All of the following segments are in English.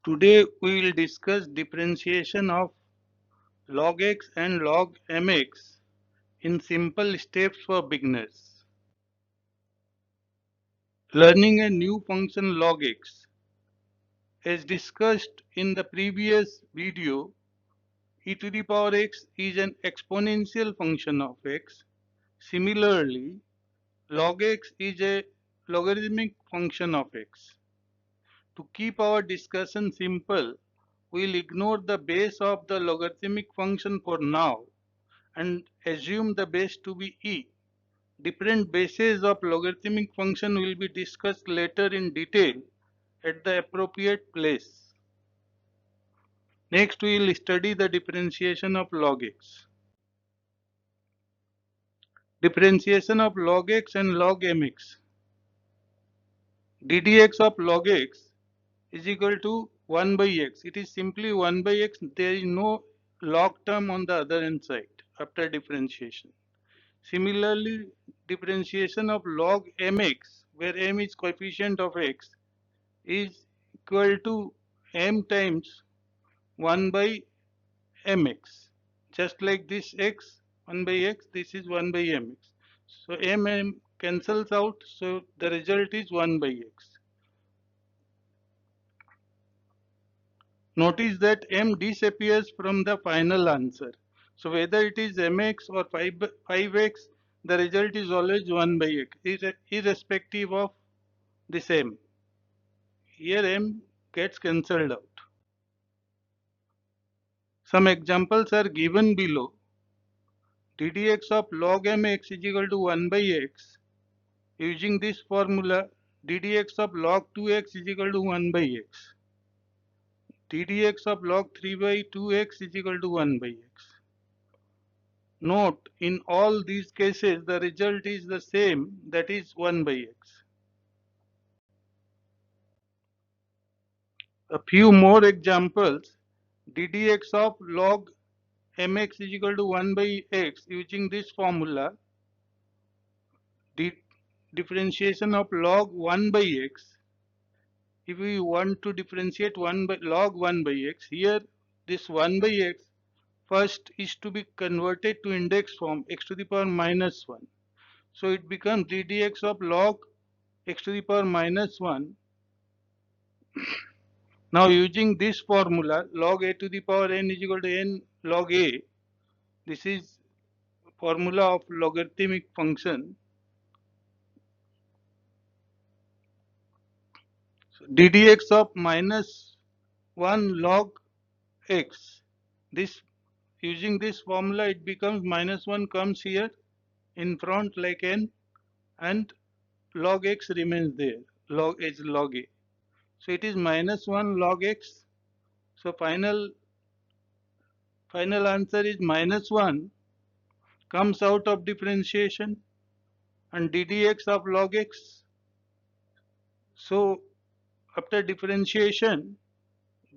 Today we will discuss differentiation of log x and log mx in simple steps for beginners. Learning a new function log x. As discussed in the previous video, e to the power x is an exponential function of x. Similarly, log x is a logarithmic function of x. To keep our discussion simple, we will ignore the base of the logarithmic function for now and assume the base to be e. Different bases of logarithmic function will be discussed later in detail at the appropriate place. Next we will study the differentiation of log x. Differentiation of log x and log mx. ddx of log x is equal to 1 by x. It is simply 1 by x. There is no log term on the other hand side after differentiation. Similarly, differentiation of log mx, where m is coefficient of x, is equal to m times 1 by mx. Just like this x, 1 by x, this is 1 by mx. So m cancels out, so the result is 1 by x. Notice that m disappears from the final answer. So whether it is mx or 5x, the result is always 1 by x, irrespective of this m. Here m gets cancelled out. Some examples are given below. ddx of log mx is equal to 1 by x. Using this formula, ddx of log 2x is equal to 1 by x. ddx of log 3 by 2x is equal to 1 by x. Note, in all these cases, the result is the same, that is 1 by x. A few more examples. ddx of log mx is equal to 1 by x. Using this formula, differentiation of log 1 by x. If we want to differentiate log 1 by x, here this 1 by x first is to be converted to index form x to the power minus 1. So it becomes ddx of log x to the power minus 1. Now using this formula, log a to the power n is equal to n log a. This is formula of logarithmic function. So ddx of minus 1 log x. This, using this formula, it becomes minus 1 comes here in front like n, and log x remains there. Log is log a. So it is minus 1 log x. So final answer is minus 1 comes out of differentiation, and ddx of log x. So after differentiation,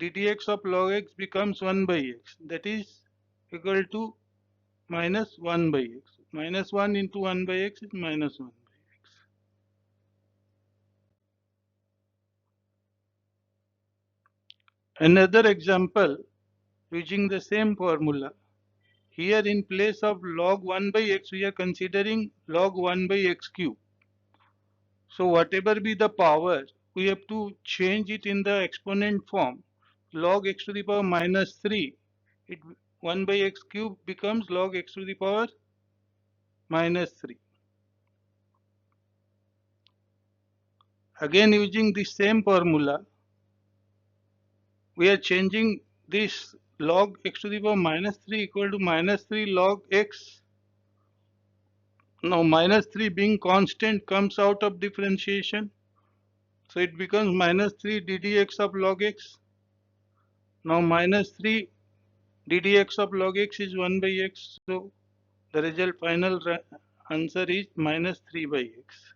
ddx of log x becomes 1 by x, that is equal to minus 1 by x. Minus 1 into 1 by x is minus 1 by x. Another example using the same formula. Here in place of log 1 by x, we are considering log 1 by x cube. So whatever be the power, we have to change it in the exponent form. Log x to the power minus 3, 1 by x cube becomes log x to the power minus 3. Again using the same formula, we are changing this log x to the power minus 3 equal to minus 3 log x. Now minus 3 being constant comes out of differentiation. So it becomes minus 3 ddx of log x. Now minus 3 ddx of log x is 1 by x. So the result final answer is minus 3 by x.